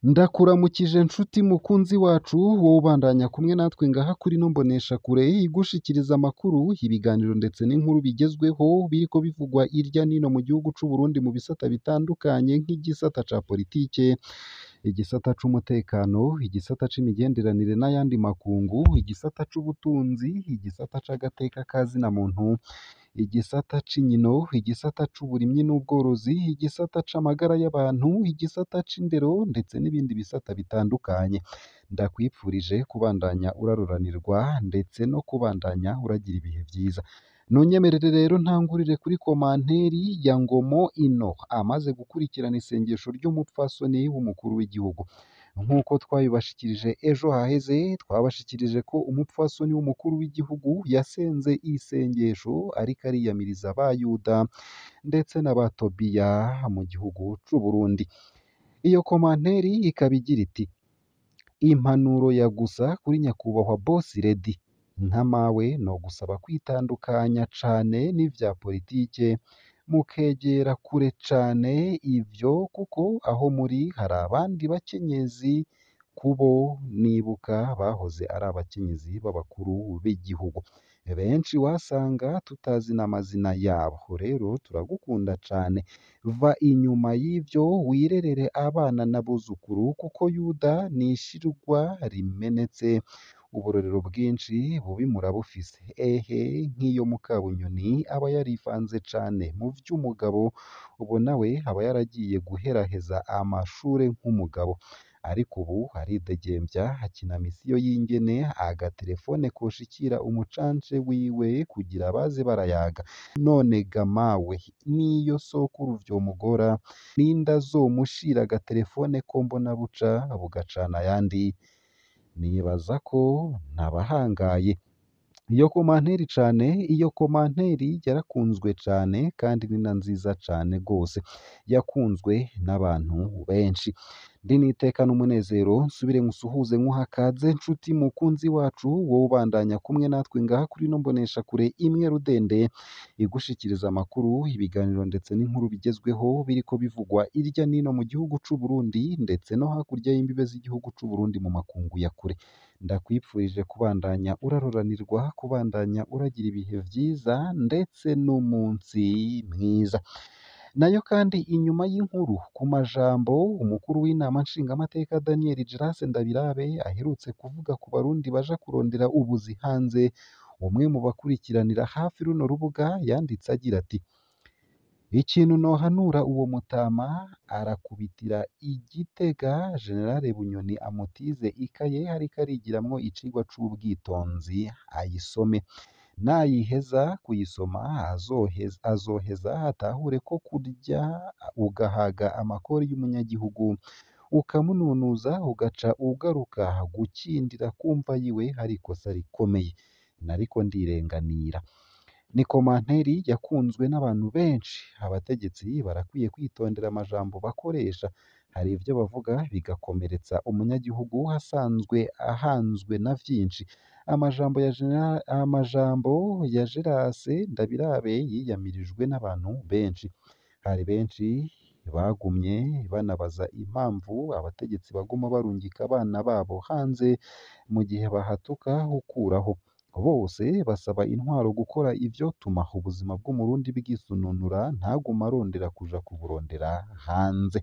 Ndakuramukije nshuti mukunzi wacu wowe ubandanya kumwe natwe ngaha kuri ino mboneshakure igushikiriza amakuru, ibiganiro ndetse n'inkuru bigezweho biriko bivugwa irya nino mu gihugu c'u Burundi mu bisata bitandukanye nk'igisata ca politike, igisata c'umutekano, igisata c'imigenderanire n'ayandi makungu, igisata c'ubutunzi, igisata c'agateka ka zina muntu, igisata c'inkino, igisata c'uburimyi n'ubworozi, igisata c'amagara y'abantu, igisata c'indero ndetse n'ibindi bisata bitandukanye. Ndakwipfurije kubandanya uraruranirwa ndetse no kubandanya uragira ibihe vyiza. Nunyemerere rero ntangurire kuri komanteri ya Ngomo Ino amaze gukurikirana isengesho ry'umupfasoni w'umukuru w'igihugu. Nk'uko twabibashikirije ejo haheze, twabashikirije ko umupfasoni w'umukuru w'igihugu yasenze isengesho ariko ariyamiriza abayuda ndetse n'aba Tobiya mu gihugu c'u Burundi. Iyo komanteri ikaba igira iti: impanuro ya gusa kuri nyakubahwa Boss Lady, nka mawe no gusaba kwitandukanya cane n'ivya politike mukegera kure cane ivyo kuko aho muri hari abandi bakenyezi kubo nibuka bahoze ari abakenyezi b'abakuru b'igihugu, benshi wasanga tutazi n'amazina yabo, rero turagukunda cane, va inyuma y'ivyo wirerere abana n'abuzukuru kuko Yuda n'ishirwa rimenetse, uburorero bwinshi bubi murabufise, ehe nk'iyo Mukabunyoni aba yarivanze cane mu vy'umugabo, ubu nawe aba yaragiye guheraheza amashure nk'umugabo, ariko ubu aridegembya akina misiyo y'ingene agaterefone koshikira umucance wiwe kugira baze barayaga. None ga mawe niyo sokuru vyomugora ninde azomushira agaterefone ko mbona buca bugacana ayandi? Nibaza ko ntabahangaye. Iyo komanteri yarakunzwe cane kandi ni na nziza cane gose, yakunzwe n'abantu benshi. Ndi n'iteka n'umunezero nsubire nkusuhuze nkuha kaze nshuti mukunzi wacu wowe ubandanya kumwe natwe ngaha kuri ino mboneshakure imwe rudende igushikiriza amakuru, ibiganiro ndetse n'inkuru bigezweho biriko bivugwa irya nino mu gihugu c'u Burundi ndetse no hakurya y'imbibe z'igihugu c'u Burundi mu makungu ya kure. Ndakwipfurije kubandanya uraruranirwa, kubandanya uragira ibihe vyiza ndetse n'umunsi mwiza. Nayo kandi inyuma y'inkuru ku majambo umukuru w'inama nshingamateka Daniel Grace Ndabirabe aherutse kuvuga ku barundi baja kurondera ubuzi hanze, umwe mu bakurikiranira hafi runo rubuga yanditse agira ati: ikintu nohanura uwo mutama arakubitira igitega Generale Bunyoni amutize ikaye hariko arigiramwo icigwa c'ubwitonzi ayisome, nayiheza kuyisoma azoheza atahure ko kurya ugahaga amakori y'umunyagihugu ukamununuza ugaca ugaruka gukindira kumva yiwe hari ikosa rikomeye, nariko ndirenganira. Ni komanteri yakunzwe n'abantu benshi. Abategetsi barakwiye kwitondera amajambo bakoresha, hari ivyo bavuga bigakomeretsa umunyagihugu asanzwe ahanzwe na vyinshi. Amajambo ya Gerase Ndabirabe yiyamirijwe n'abantu benshi, hari benshi bagumye banabaza impamvu abategetsi baguma barungika abana babo hanze mu gihe bahatuka ukuraho. Bose basaba intwaro gukora ivyotuma ubuzima bw'umurundi bwisununura ntaguma arondera kuja kuburondera hanze.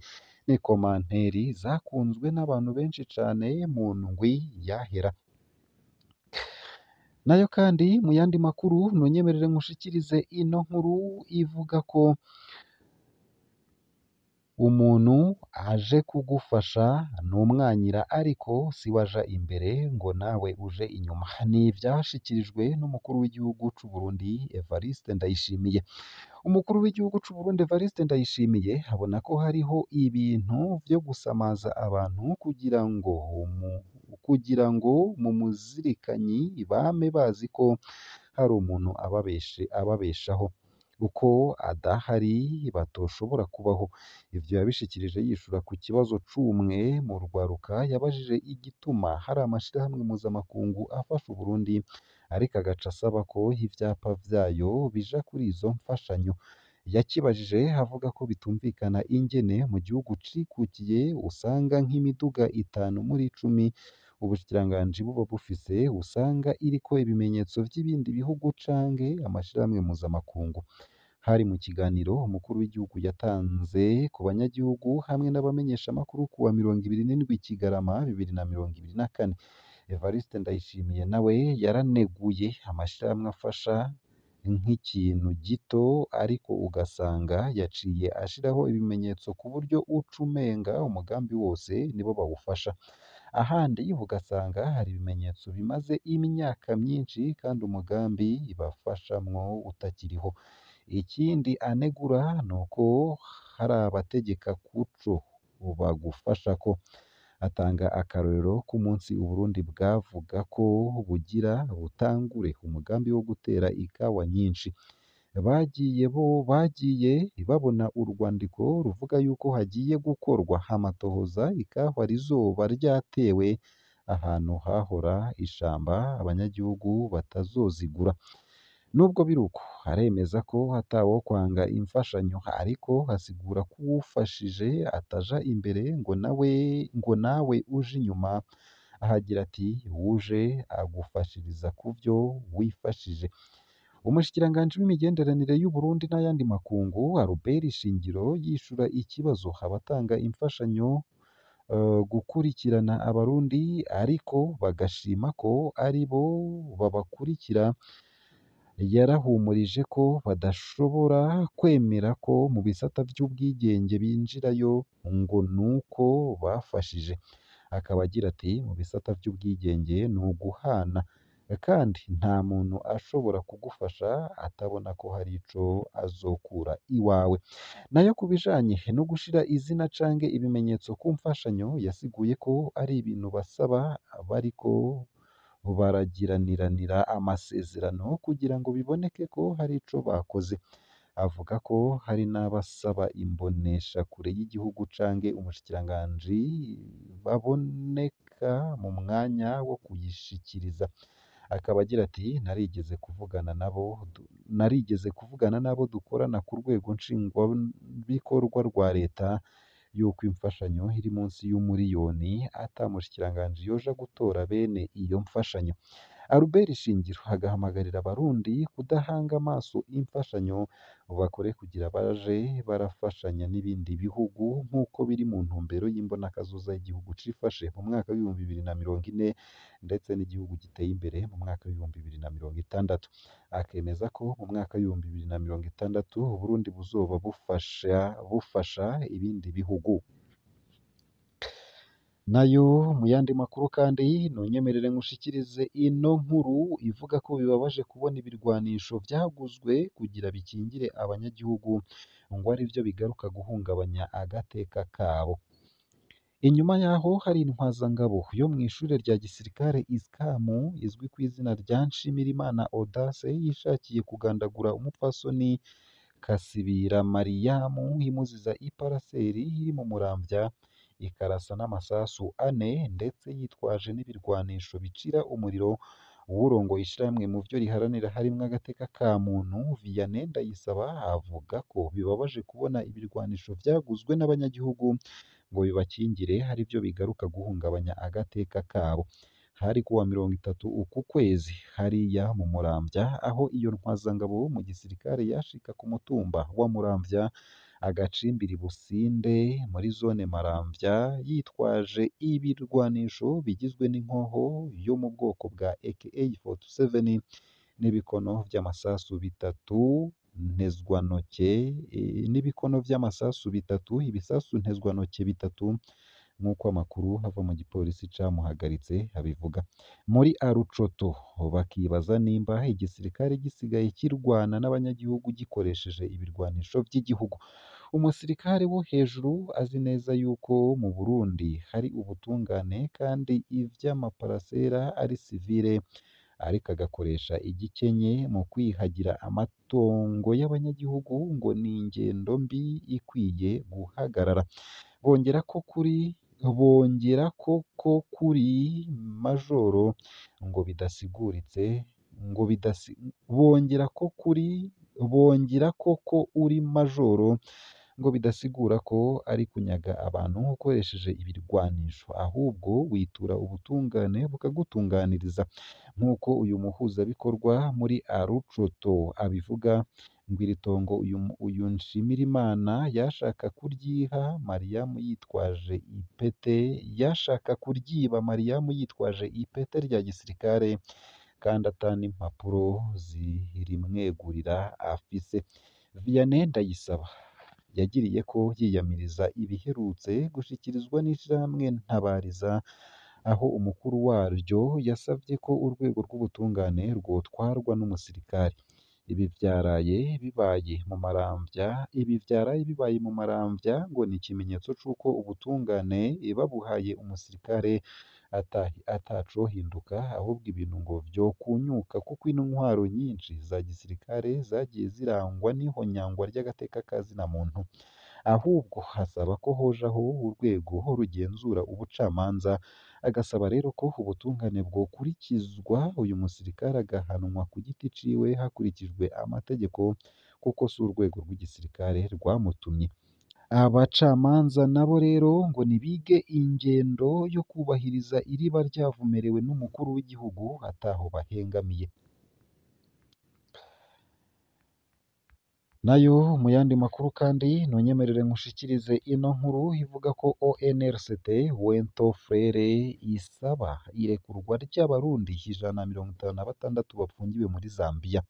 Ni komanteri zakunzwe n'abantu benshi cane mu ndwi yahera. Nayo kandi mu yandi makuru nunyemerere nkushikirize ino nkuru ivuga ko umuntu aje kugufasha numwanyira ariko siwe aja imbere ngo nawe uje inyuma. Ni ivyashikirijwe n'umukuru w'igihugu c'u Burundi Evariste Ndayishimiye. Umukuru w'igihugu c'u Burundi Evariste Ndayishimiye abona ko hariho ibintu vyo gusamaza abantu kugira ngo mu muzirikanyi bame bazi ko hari umuntu ababeshaho, uko adahari batoshobora kubaho. Ivyo yabishikirije yishura ku kibazo c'umwe mu rwaruka yabajije igituma hari amashirahamwe mpuzamakungu afasha Uburundi ariko agaca asaba ko ivyapa vyayo bija kuri izo mfashanyo. Yakibajije avuga ko bitumvikana ingene mu gihugu cikukiye usanga nk'imiduga 5 muri 10 ubushikiranganji buba bufise usanga iriko ibimenyetso vy'ibindi bihugu canke amashirahamwe mpuzamakungu. Hari mu kiganiro umukuru w'igihugu yatanze ku banyagihugu hamwe n'abamenyeshamakuru kuwa 27 Kigarama 2024. Evariste Ndayishimiye nawe yaraneguye amashirahamwe afasha nk'ikintu gito ariko ugasanga yaciye ashiraho ibimenyetso ku buryo uca umenga umugambi wose nibo bawufasha. Ahandi ugasanga hari ibimenyetso bimaze imyaka myinshi kandi umugambi bafashamwo utakiriho. Ikindi anegura nuko hari abategeka kuco bagufashako. Atanga akarorero k'umunsi Uburundi bwavuga ko bugira butangure umugambi wo gutera ikawa nyinshi. Bagiye babona urwandiko ruvuga yuko hagiye gukorwa amatohoza ikawa rizoba ryatewe ahantu hahora ishamba abanyagihugu batazozigura. Nubwo biruko aremeza ko atawokwanga imfashanyo ariko asigura ko uwufashije ataja imbere ngo nawe uje inyuma. Ahagira ati wuje agufashiriza kuvyo wifashije. Umushikiranganji w'imigenderanire y'u Burundi n'ayandi makungu Albert Shingiro yishura ikibazo abatanga imfashanyo gukurikirana abarundi ariko bagashima ko ari bo babakurikira. Yarahumurije ko badashobora kwemera ko mu bisata vy'ubwigenge binjirayo ngo nuko bafashije. Akaba agira ati mu bisata vy'ubwigenge ni uguhana kandi nta muntu ashobora kugufasha atabona ko hari ico azokura iwawe. Nayo ku bijanye no gushira izina canke ibimenyetso ku mfashanyo yasiguye ko ari ibintu basaba bariko baragiraniranira amasezerano kugira ngo biboneke ko hari ico bakoze. Avuga ko hari n'abasaba imboneshakure y'igihugu canke umushikiranganji baboneka mu mwanya wo kuyishikiriza. Akaba agira ati narigeze kuvugana nabo dukorana ku rwego nshingwabikorwa rwa leta yuko imfashanyo iri munsi y'umuriyoni ata mushikiranganji yoja gutora bene iyo mfashanyo. Albert Shingiro agahamagarira abarundi kudahanga amaso imfashanyo bakore kugira baje barafashanya n'ibindi bihugu nk'uko biri mu ntumbero y'imbonakazoza y'igihugu cifashe mu mwaka w'ibihumbi 2040 ndetse n'igihugu giteye imbere mu mwaka w'ibihumbi 2060. Akemeza ko mu mwaka w'ibihumbi 2060 Uburundi buzoba bufasha ibindi bihugu. Nayo mu yandi makuru kandi nunyemerere nkushikirize ino nkuru ivuga ko bibabaje kubona ibirwanisho vyaguzwe kugira bikingire abanyagihugu ngo ari vyo bigaruka guhungabanya agateka kabo. Inyuma yaho hari intwazangabo yo mw'ishure rya gisirikare ISCAM izwi ku izina rya Nshimirimana Audace yishakiye kugandagura umupfasoni Kasibira Mariyamu imuziza iparaseri iri mu Muramvya ikarasa n'amasasu 4 ndetse yitwaje n'ibirwanisho bicira umuriro. Uwurongoye ishirahamwe mu vyo riharanira harimwo agateka ka muntu Vianney Ndayisaba avuga ko bibabaje kubona ibirwanisho vyaguzwe n'abanyagihugu ngo bibakingire hari vyo bigaruka guhungabanya agateka kabo. Hari kuwa 30 uku kwezi hariya mu Muramvya aho iyo ntwazangabo mu gisirikare yashika ku mutumba wa Muramvya agacimbiri Businde muri zone Maramvya yitwaje ibirwanisho bigizwe n'inkoho yo mu bwoko bwa AK47 n'ibikono vy'amasasu bitatu ibisasu ntezwantoke bitatu nk'uko amakuru ava mu gipolisi camuhagaritse abivuga. Muri Arucoto bakibaza nimba igisirikare gisigaye kirwana n'abanyagihugu gikoresheje ibirwanisho vy'igihugu. Umusirikare wo hejuru azi neza yuko mu Burundi hari ubutungane kandi ivy'amaparasera ari sivile ariko agakoresha igikenye mu kwihagira amatongo y'abanyagihugu ngo ni ingendo mbi ikwiye guhagarara. Bongera ko kuri majoro ngo bidasiguritse ngo bongera ko uri majoro ngo bidasigura ko ari kunyaga abantu ukoresheje ibirwanisho ahubwo witura ubutungane bukagutunganiriza nk'uko uyu muhuzabikorwa muri Arucoto abivuga ngo iri tongo uyu Nshimirimana yashaka kuryiha Mariyamu yitwaje ipete rya gisirikare kandi atani impapuro zirimwegurira afise. Vianney Ndayisaba yagiriye ko yiyamiriza ibiherutse gushikirizwa n'ishirahamwe Ntabariza aho umukuru waryo yasavye ko urwego rw'ubutungane rwotwarwa n'umusirikare. Ibi vyaraye bibaye mu Maramvya ngo ni ikimenyetso c'uko ubutungane babuhaye umusirikare atacohinduka ahubwo ibintu ngo vyokunyuka kuko intwaro nyinshi za gisirikare zagiye zirangwa n'ihonyangwa ry'agateka ka zina muntu. Ahubwo hasaba ko hojaho urwego rugenzura ubucamanza, agasaba rero ko ubutungane bwokurikizwa uyu musirikare agahanwa ku giti ciwe hakurikijwe amategeko kuko si urwego rw'igisirikare rwamutumye. Abacamanza nabo rero ngo nibige ingendo yo kubahiriza iriba ryavumerewe n'umukuru w'igihugu ataho bahengamiye. Nayo mu yandi makuru kandi nonyemerere nkushikirize ino nkuru ivuga ko ONRCT Wento Frere isaba irekurwa ry'abarundi 156 bapfungiwe muri Zambia.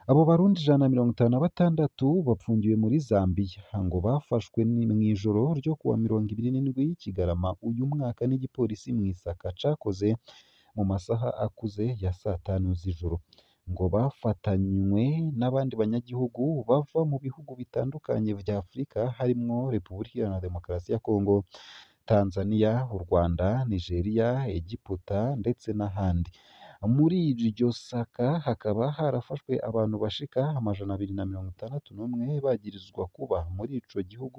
Abo barundi 156 bapfungiwe muri Zambia ngo bafashwe mw'ijoro ryo kuwa 27 Kigarama uyu mwaka n'igipolisi mw'isaka cakoze mu masaha akuze ya saa 5 z'ijoro. Ngo bafatanywe n'abandi banyagihugu bava mu bihugu bitandukanye vya Afurika harimwo Repubulika Iharanira Demokarasi ya Kongo, Tanzania, u Rwanda, Nigeria, Egiputa ndetse n'ahandi. Muri iryo saka hakaba harafashwe abantu bashika 261 bagirizwa kuba muri ico gihugu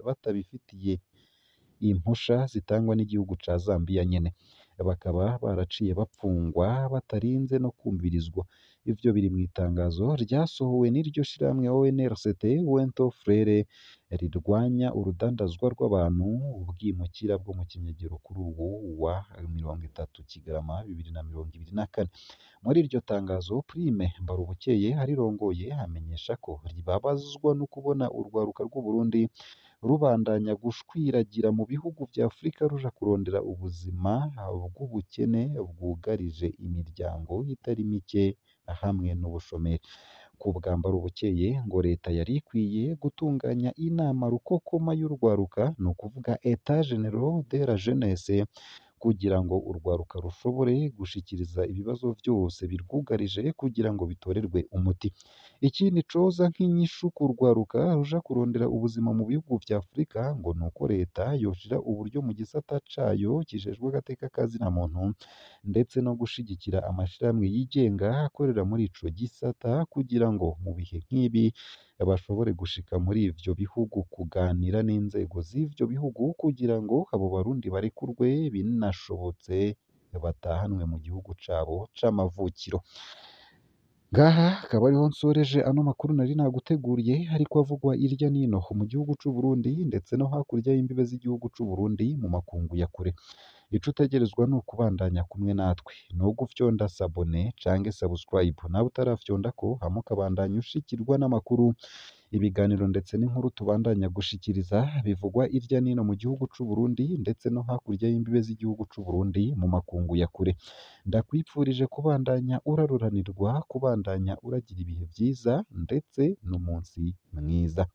batabifitiye impusha zitangwa n'igihugu ca Zambia nyene. Bakaba baraciye bapfungwa batarinze no kumvirizwa. Ivyo biri mw'itangazo ryasohowe n'iryo shirahamwe ONRCT Wento Frere rirwanya urudandazwa rw'abantu ubwimukira bwo mu kinyagiro kuri ubu wa 30 Kigarama 2024. Muri iryo tangazo Prime Mbarubukeye arirongoye amenyesha ko ribabazwa no kubona urwaruka rw'Uburundi rubandanya gushwiragira mu bihugu vya Afurika ruja kurondera ubuzima bw'ubukene bwugarije imiryango itari mike hamwe n'ubushomeri. Ku bwa Mbarubukeye ngo leta yari ikwiye gutunganya inama rukokoma y'urwaruka, ni ukuvuga Etat General de la Jeunesse, kugira ngo urwaruka rushobore gushikiriza ibibazo vyose birwugarije kugira ngo bitorerwe umuti. Ikindi coza nk'inyishu ku rwaruka ruja kurondera ubuzima mu bihugu vya Afurika ngo nuko leta yoshira uburyo mu gisata cayo kijejwe agateka ka zina muntu ndetse no gushigikira amashirahamwe yigenga akorera muri ico gisata kugira ngo mu bihe nk'ibi bashobore gushika muri ivyo bihugu kuganira n'inzego z'ivyo bihugu kugira ngo abo barundi barekurwe binashobotse batahanwe mu gihugu cabo c'amavukiro. Ngaha akaba ariho nsoreje ano makuru nari naguteguriye ariko avugwa irya nino mu gihugu c'u Burundi ndetse no hakurya y'imbibe z'igihugu c'u Burundi mu makungu ya kure. Ico utegerezwa ni ukubandanya kumwe natwe, ni ugufyonda sabone canke subscribe, nawe utarafyondako hama ukabandanya ushikirwa n'amakuru, ibiganiro ndetse n'inkuru tubandanya gushikiriza bivugwa irya nino mu gihugu c'u Burundi ndetse no hakurya y'imbibe z'igihugu c'u Burundi mu makungu ya kure. Ndakwipfurije kubandanya uraruranirwa, kubandanya uragira ibihe vyiza ndetse n'umunsi mwiza.